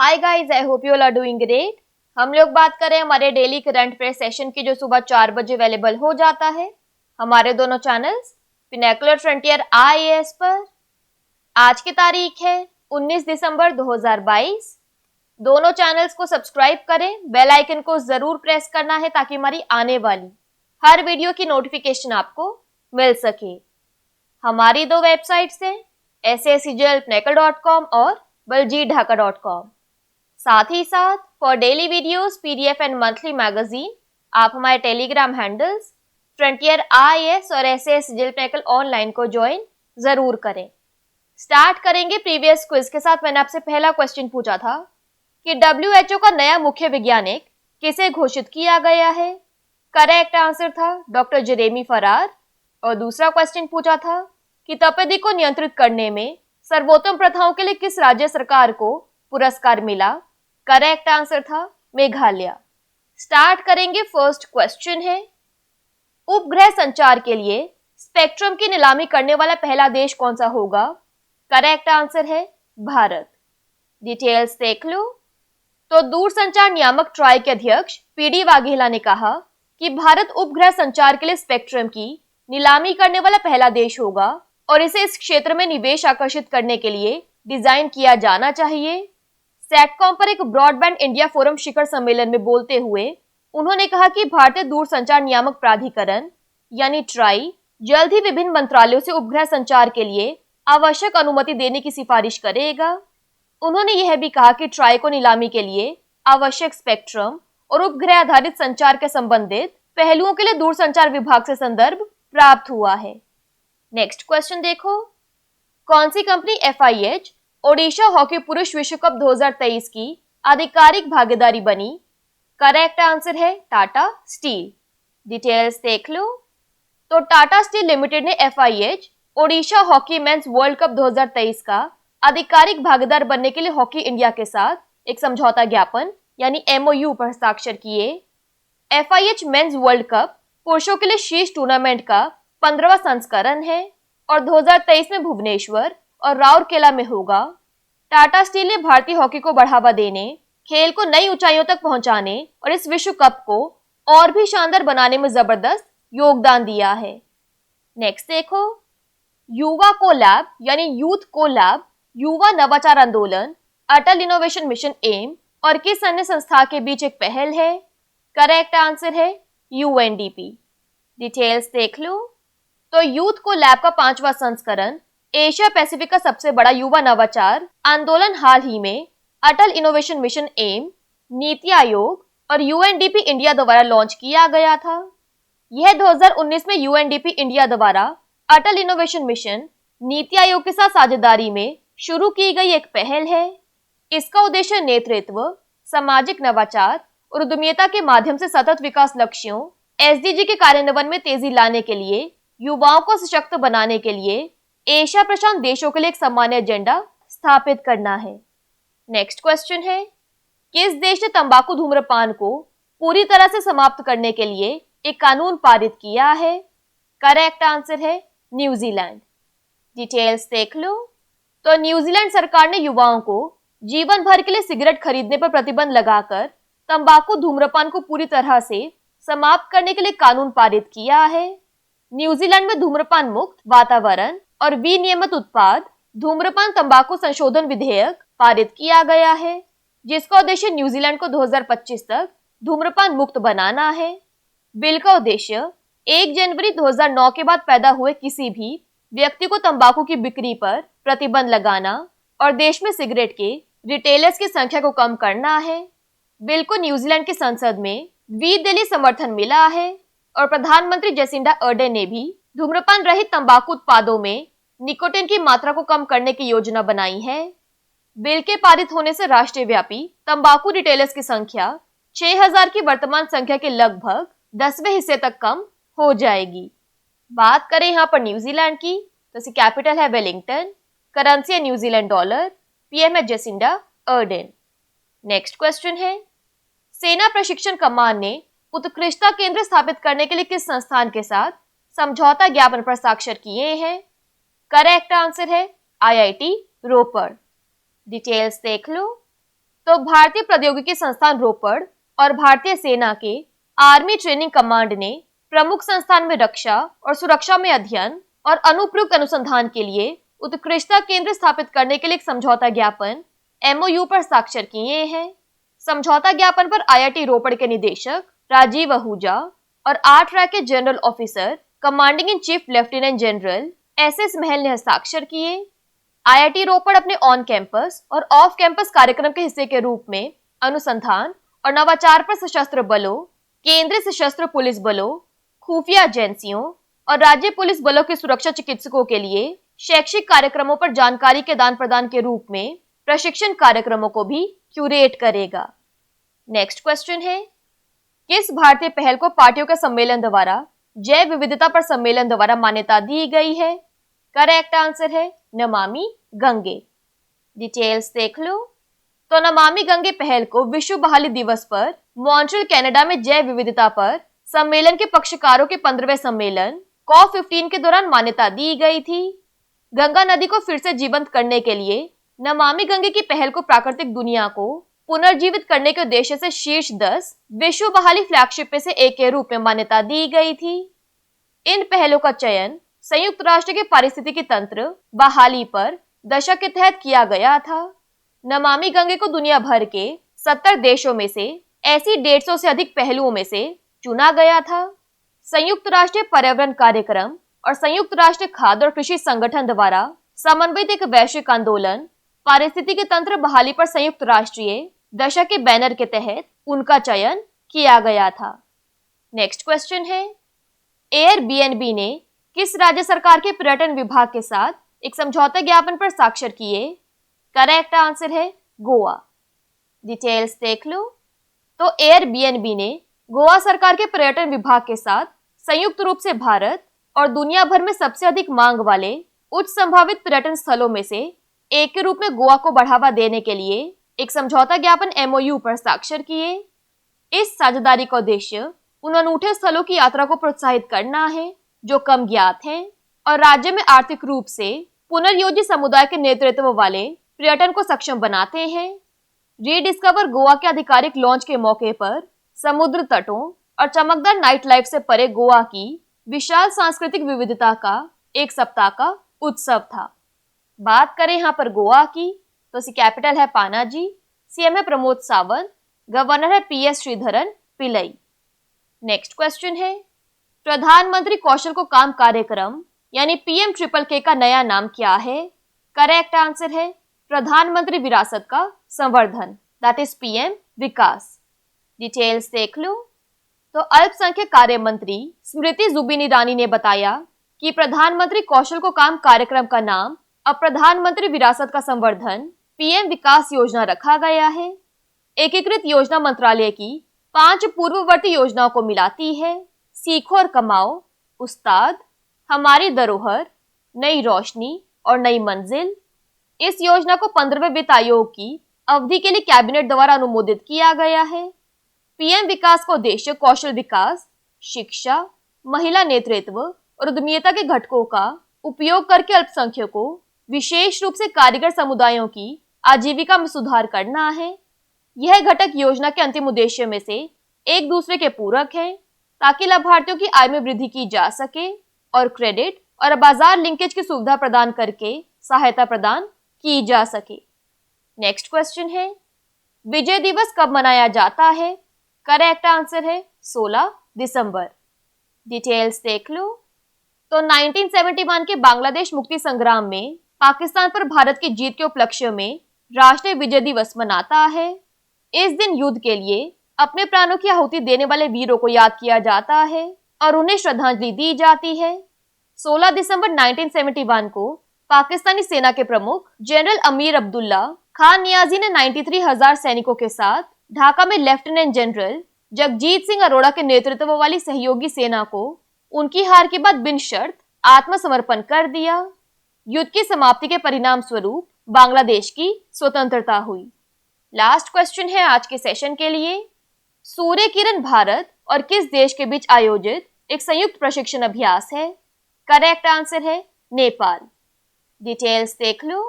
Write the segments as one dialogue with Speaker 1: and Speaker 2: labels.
Speaker 1: Hi guys, I hope you all are doing great. हम लोग बात करें हमारे डेली करंट अफेयर सेशन की, जो सुबह 4 बजे अवेलेबल हो जाता है हमारे दोनों चैनल्स पिनेकुलर फ्रंटियर आईएएस पर। आज की तारीख है 19 दिसंबर 2022। दोनों चैनल्स को सब्सक्राइब करें, बेल आइकन को जरूर प्रेस करना है ताकि हमारी आने वाली हर वीडियो की नोटिफिकेशन आपको मिल सके। हमारी दो वेबसाइट्स हैं sscjlpnekal.com और baljeetdhaka.com। साथ ही साथ for daily videos, PDF and monthly magazine आप हमारे टेलीग्राम हैंडल्स फ्रंटियर आईएएस और एसएस जिलपेकल ऑनलाइन को ज्वाइन जरूर करें। स्टार्ट करेंगे प्रीवियस क्विज के साथ। मैंने आपसे पहला क्वेश्चन पूछा था कि डब्ल्यूएचओ का नया मुख्य वैज्ञानिक किसे घोषित किया गया है। करेक्ट आंसर था डॉक्टर जेरेमी फरार। और दूसरा क्वेश्चन पूछा था कि तपेदिक को नियंत्रित करने में सर्वोत्तम प्रथाओं के लिए किस राज्य सरकार को पुरस्कार मिला। करेक्ट आंसर था मेघालय। स्टार्ट करेंगे, फर्स्ट क्वेश्चन है उपग्रह संचार के लिए स्पेक्ट्रम की नीलामी करने वाला पहला देश कौन सा होगा। करेक्ट आंसर है भारत। डिटेल्स देख लो। तो दूरसंचार नियामक ट्राई के अध्यक्ष पीडी वाघेला ने कहा कि भारत उपग्रह संचार के लिए स्पेक्ट्रम की नीलामी करने वाला पहला देश होगा और इसे इस क्षेत्र में निवेश आकर्षित करने के लिए डिजाइन किया जाना चाहिए। सेटकॉम पर एक ब्रॉडबैंड इंडिया फोरम शिखर सम्मेलन में बोलते हुए उन्होंने कहा कि भारतीय दूरसंचार नियामक प्राधिकरण यानी ट्राई जल्द ही विभिन्न मंत्रालयों से उपग्रह संचार के लिए आवश्यक अनुमति देने की सिफारिश करेगा। उन्होंने यह भी कहा कि ट्राई को नीलामी के लिए आवश्यक स्पेक्ट्रम और उपग्रह आधारित संचार के संबंधित पहलुओं के लिए दूरसंचार विभाग से संदर्भ प्राप्त हुआ है। नेक्स्ट क्वेश्चन देखो, कौन सी कंपनी FIH ओडिशा हॉकी पुरुष विश्व कप 2023 की आधिकारिक भागीदारी बनी। करेक्ट आंसर है टाटा स्टील। डिटेल्स देख लो। तो टाटा स्टील लिमिटेड ने FIH Odisha hockey men's world cup 2023 का आधिकारिक भागीदार बनने के लिए हॉकी इंडिया के साथ एक समझौता ज्ञापन यानी MOU पर हस्ताक्षर किए। FIH मेंस वर्ल्ड कप पुरुषों के लिए शीर्ष टूर्नामेंट का 15वां संस्करण है और 2023 में भुवनेश्वर और राउरकेला में होगा। टाटा स्टील ने भारतीय हॉकी को बढ़ावा देने, खेल को नई ऊंचाइयों तक पहुंचाने और इस विश्व कप को और भी शानदार बनाने में जबरदस्त योगदान दिया है। नेक्स्ट देखो, युवा को लैब यानी यूथ को लैब युवा नवाचार आंदोलन, अटल इनोवेशन मिशन एम और किस अन्य संस्था के बीच एक पहल है। करेक्ट आंसर है UNDP। डिटेल्स देख लो। तो यूथ को लैब का 5वां संस्करण एशिया पैसिफिक का सबसे बड़ा युवा नवाचार आंदोलन हाल ही में अटल innovation mission M, NITI Aayog और UNDP इंडिया द्वारा लॉन्च किया गया था। यह 2019 में UNDP इंडिया द्वारा अटल इनोवेशन मिशन, नीति आयोग के साथ साझेदारी में शुरू की गई एक पहल है। इसका उद्देश्य नेतृत्व, सामाजिक नवाचार और उद्यमिता के माध्यम से सतत विकास लक्ष्यों SDG के कार्यान्वयन में तेजी लाने के लिए युवाओं को सशक्त बनाने के लिए एशिया प्रशांत देशों के लिए एक सामान्य एजेंडा स्थापित करना है। नेक्स्ट क्वेश्चन है, किस देश ने तंबाकू धूम्रपान को पूरी तरह से समाप्त करने के लिए एक कानून पारित किया है। करेक्ट आंसर है न्यूजीलैंड। डिटेल्स देख लो। तो न्यूजीलैंड सरकार ने युवाओं को जीवन भर के लिए सिगरेट खरीदने पर प्रतिबंध लगाकर तंबाकू धूम्रपान को पूरी तरह से समाप्त करने के लिए कानून पारित किया है। न्यूजीलैंड में धूम्रपान मुक्त वातावरण और विनियमित उत्पाद धूम्रपान तंबाकू संशोधन विधेयक पारित किया गया है, जिसका उद्देश्य न्यूजीलैंड को 2025 तक धूम्रपान मुक्त बनाना है। बिल का उद्देश्य 1 जनवरी 2009 के बाद पैदा हुए किसी भी व्यक्ति को तंबाकू की बिक्री पर प्रतिबंध लगाना और देश में सिगरेट के रिटेलर्स की संख्या को कम करना है। बिल को न्यूजीलैंड की संसद में द्विदलीय समर्थन मिला है और प्रधानमंत्री जेसिंडा अर्डेन ने भी धूम्रपान रहित तंबाकू उत्पादों में निकोटिन की मात्रा को कम करने की योजना बनाई है। बिल के पारित होने से राष्ट्रीय व्यापी तंबाकू रिटेलर्स की संख्या 6000 की वर्तमान संख्या के लगभग 10वें हिस्से तक कम हो जाएगी। बात करें यहाँ पर न्यूजीलैंड की, तो इसकी कैपिटल है वेलिंगटन, करेंसी है न्यूजीलैंड डॉलर, PM है जेसिंडा अर्डेन। नेक्स्ट क्वेश्चन है, सेना प्रशिक्षण कमान ने उत्कृष्टता केंद्र स्थापित करने के लिए किस संस्थान के साथ समझौता ज्ञापन पर हस्ताक्षर किए हैं। करेक्ट आंसर है IIT रोपर। डिटेल्स देख लो। तो भारतीय प्रौद्योगिकी संस्थान रोपड़ और भारतीय सेना के आर्मी ट्रेनिंग कमांड ने प्रमुख संस्थान में रक्षा और सुरक्षा में अध्ययन और अनुप्रयुक्त अनुसंधान के लिए उत्कृष्टता केंद्र स्थापित करने के लिए एक समझौता ज्ञापन MOU पर हस्ताक्षर किए हैं। समझौता ज्ञापन पर IIT रोपड़ के निदेशक राजीव आहूजा और 8 रैंक के general officer commanding in chief lieutenant general SS महल ने हस्ताक्षर किए। IIT रोपड़ अपने ऑन कैंपस और ऑफ कैंपस कार्यक्रम के हिस्से के रूप में अनुसंधान और नवाचार पर सशस्त्र बलों, केंद्रीय सशस्त्र पुलिस बलों, खुफिया एजेंसियों और राज्य पुलिस बलों के सुरक्षा चिकित्सकों के लिए शैक्षिक कार्यक्रमों पर जानकारी के आदान प्रदान के रूप में प्रशिक्षण कार्यक्रमों को भी क्यूरेट करेगा। नेक्स्ट क्वेश्चन है, किस भारतीय पहल को पार्टियों के सम्मेलन द्वारा जैव विविधता पर सम्मेलन द्वारा मान्यता दी गई है? करेक्ट आंसर है नमामि गंगे। डिटेल्स देख लो। तो नमामि गंगे पहल को विश्व बहाली दिवस पर मॉन्ट्रियल कनाडा में जैव विविधता पर सम्मेलन के पक्षकारों के 15वें सम्मेलन COP15 के दौरान मान्यता दी गई थी। गंगा नदी को फिर से जीवंत करने के लिए नमामि गंगे की पहल को प्राकृतिक दुनिया को पुनर्जीवित करने के उद्देश्य से शीर्ष 10 विश्व बहाली फ्लैगशिप में से एक के रूप में मान्यता दी गई थी। इन पहलों का चयन संयुक्त राष्ट्र के पारिस्थितिकी तंत्र बहाली पर दशक के तहत किया गया था। नमामि गंगे को दुनिया भर के 70 देशों में से ऐसी 150 से अधिक पहलुओं में से चुना गया था। संयुक्त राष्ट्र पर्यावरण कार्यक्रम और संयुक्त राष्ट्र खाद्य और कृषि संगठन द्वारा समन्वित एक वैश्विक आंदोलन पारिस्थितिकी तंत्र बहाली पर संयुक्त राष्ट्रीय दशक के बैनर के तहत उनका चयन किया गया था। नेक्स्ट क्वेश्चन है, एयरबीएनबी ने किस राज्य सरकार के पर्यटन विभाग के साथ एक समझौता ज्ञापन पर साक्षर किए? करेक्ट आंसर है गोवा। डिटेल्स देख लो। तो एयरबीएनबी ने गोवा सरकार के पर्यटन विभाग के साथ संयुक्त रूप से भारत और दुनिया भर में सबसे अधिक मांग वाले उच्च संभावित पर्यटन स्थलों में से एक के रूप में गोवा को बढ़ावा देने के लिए एक समझौता ज्ञापन MOU पर हस्ताक्षर किए। इस साझेदारी का उद्देश्य उन अनूठे स्थलों की यात्रा को प्रोत्साहित करना है जो कम ज्ञात हैं और राज्य में आर्थिक रूप से पुनर्योजी समुदाय के नेतृत्व वाले पर्यटन को सक्षम बनाते हैं। रीडिस्कवर गोवा के आधिकारिक लॉन्च के मौके पर समुद्र तटों और चमकदार नाइट लाइफ से परे गोवा की विशाल सांस्कृतिक विविधता का एक सप्ताह का उत्सव था। बात करें यहाँ पर गोवा की, तो इसकी कैपिटल है पानाजी, CM है प्रमोद सावंत, गवर्नर है PS Sreedharan Pillai. Next question है, प्रधानमंत्री कौशल को काम कार्यक्रम यानी PM-KKK का नया नाम क्या है? करेक्ट आंसर है प्रधानमंत्री विरासत का संवर्धन, that is PM Vikas. Details देख लो। तो अल्पसंख्यक कार्य मंत्री स्मृति जुबिन ईरानी ने बताया कि प्रधानमंत्री कौशल को काम कार्यक्रम का नाम अब प्रधानमंत्री विरासत का संवर्धन PM विकास योजना रखा गया है। एकीकृत योजना मंत्रालय की 5 पूर्ववर्ती योजनाओं को मिलाती है। सीखो और कमाओ, उस्ताद, हमारी धरोहर, नई रोशनी और नई मंजिल। इस योजना को 15वें वित्त आयोग की अवधि के लिए कैबिनेट द्वारा अनुमोदित किया गया है। PM विकास का उद्देश्य कौशल विकास, शिक्षा, महिला नेतृत्व और उद्यमिता के घटकों का उपयोग करके अल्पसंख्यकों, विशेष रूप से कारीगर समुदायों की आजीविका में सुधार करना है। यह घटक योजना के अंतिम उद्देश्य में से एक दूसरे के पूरक है ताकि लाभार्थियों की आय में वृद्धि की जा सके और क्रेडिट और बाजार लिंकेज की सुविधा प्रदान करके सहायता प्रदान की जा सके। नेक्स्ट क्वेश्चन है, विजय दिवस कब मनाया जाता है? करेक्ट आंसर है 16 दिसंबर। डिटेल्स देख लो। तो 1971 के बांग्लादेश मुक्ति संग्राम में पाकिस्तान पर भारत की जीत के उपलक्ष्य में राष्ट्रीय विजय दिवस मनाता है। इस दिन युद्ध के लिए अपने प्राणों की आहुति देने वाले वीरों को याद किया जाता है और उन्हें श्रद्धांजलि दी जाती है। 16 दिसंबर 1971 को पाकिस्तानी सेना के प्रमुख जनरल अमीर अब्दुल्ला खान नियाजी ने 93,000 सैनिकों के साथ ढाका में लेफ्टिनेंट जनरल जगजीत सिंह अरोड़ा के नेतृत्व वाली सहयोगी सेना को उनकी हार के बाद बिन शर्त आत्मसमर्पण कर दिया। युद्ध की समाप्ति के परिणाम स्वरूप बांग्लादेश की स्वतंत्रता हुई। लास्ट क्वेश्चन है आज के सेशन के लिए, सूर्य किरण भारत और किस देश के बीच आयोजित एक संयुक्त प्रशिक्षण अभ्यास है? करेक्ट आंसर है नेपाल। डिटेल्स देख लो।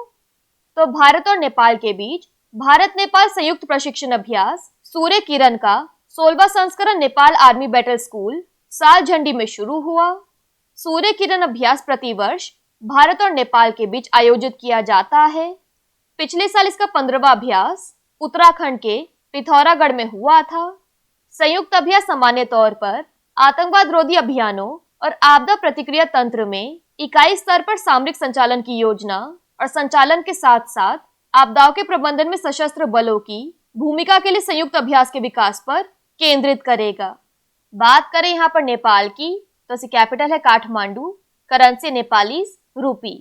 Speaker 1: तो भारत और नेपाल के बीच भारत नेपाल संयुक्त प्रशिक्षण अभ्यास सूर्य किरण का 16वां संस्करण नेपाल आर्मी बैटल स्कूल साल झंडी में शुरू हुआ। सूर्य किरण अभ्यास प्रतिवर्ष भारत और नेपाल के बीच आयोजित किया जाता है। पिछले साल इसका 15वां अभ्यास उत्तराखंड के पिथौरागढ़ में हुआ था। संयुक्त अभ्यास सामान्य तौर पर आतंकवाद रोधी अभियानों और आपदा प्रतिक्रिया तंत्र में इकाई स्तर पर सामरिक संचालन की योजना और संचालन के साथ साथ आपदाओं के प्रबंधन में सशस्त्र बलों की भूमिका के लिए संयुक्त अभ्यास के विकास पर केंद्रित करेगा। बात करें यहाँ पर नेपाल की तो इसकी कैपिटल है काठमांडू, करेंसी नेपालीज रूपी।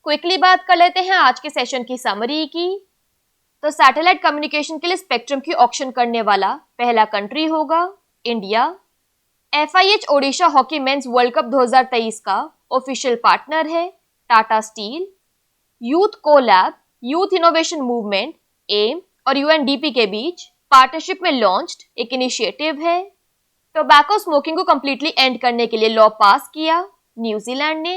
Speaker 1: क्विकली बात कर लेते हैं आज के सेशन की समरी की। तो सैटेलाइट कम्युनिकेशन के लिए स्पेक्ट्रम की ऑक्शन करने वाला पहला कंट्री होगा India. FIH Odisha hockey men's world cup 2023 का ऑफिशियल पार्टनर है Tata Steel. Youth colab youth innovation movement M और UNDP के बीच पार्टनरशिप में लॉन्च्ड एक इनिशिएटिव है। टोबैको स्मोकिंग को कंप्लीटली एंड करने के लिए लॉ पास किया न्यूजीलैंड ने।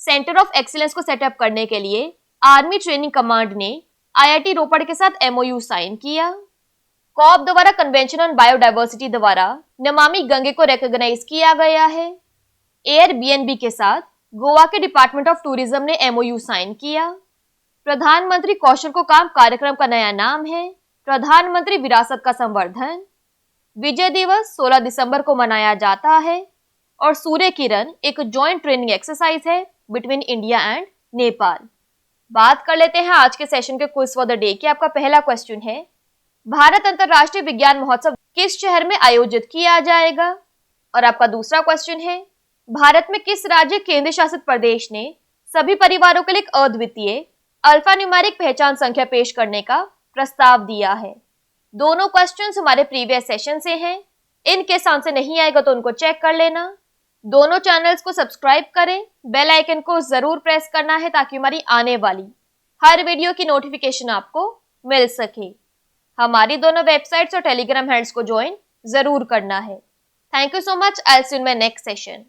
Speaker 1: सेंटर ऑफ एक्सीलेंस को सेटअप करने के लिए आर्मी ट्रेनिंग कमांड ने IIT रोपड़ के साथ MOU साइन किया। कॉप द्वारा कन्वेंशन ऑन बायोडाइवर्सिटी द्वारा नमामि गंगे को रिकॉग्नाइज किया गया है। Airbnb के साथ गोवा के डिपार्टमेंट ऑफ टूरिज्म ने MOU साइन किया। प्रधानमंत्री कौशल को काम कार्यक्रम का नया नाम है प्रधानमंत्री विरासत का संवर्धन। विजय दिवस 16 दिसंबर को मनाया जाता है और सूर्य किरण एक जॉइंट ट्रेनिंग एक्सरसाइज है बिटवीन इंडिया एंड नेपाल। बात कर लेते हैं आज के सेशन के क्विज फॉर द डे की। आपका पहला क्वेश्चन है, भारत अंतर्राष्ट्रीय विज्ञान महोत्सव किस शहर में आयोजित किया जाएगा? और आपका दूसरा क्वेश्चन है, भारत में किस राज्य केंद्र शासित प्रदेश ने सभी परिवारों के लिए एक अद्वितीय अल्फान्यूमेरिक पहचान संख्या पेश करने का प्रस्ताव दिया है? दोनों क्वेश्चंस हमारे प्रीवियस सेशन से हैं। इन केस आंसर नहीं आएगा तो उनको चेक कर लेना। दोनों चैनल्स को सब्सक्राइब करें, बेल आइकन को जरूर प्रेस करना है ताकि हमारी आने वाली हर वीडियो की नोटिफिकेशन आपको मिल सके। हमारी दोनों वेबसाइट्स और टेलीग्राम हैंडल्स को ज्वाइन जरूर करना है। Thank you so much. I will see you in my next session.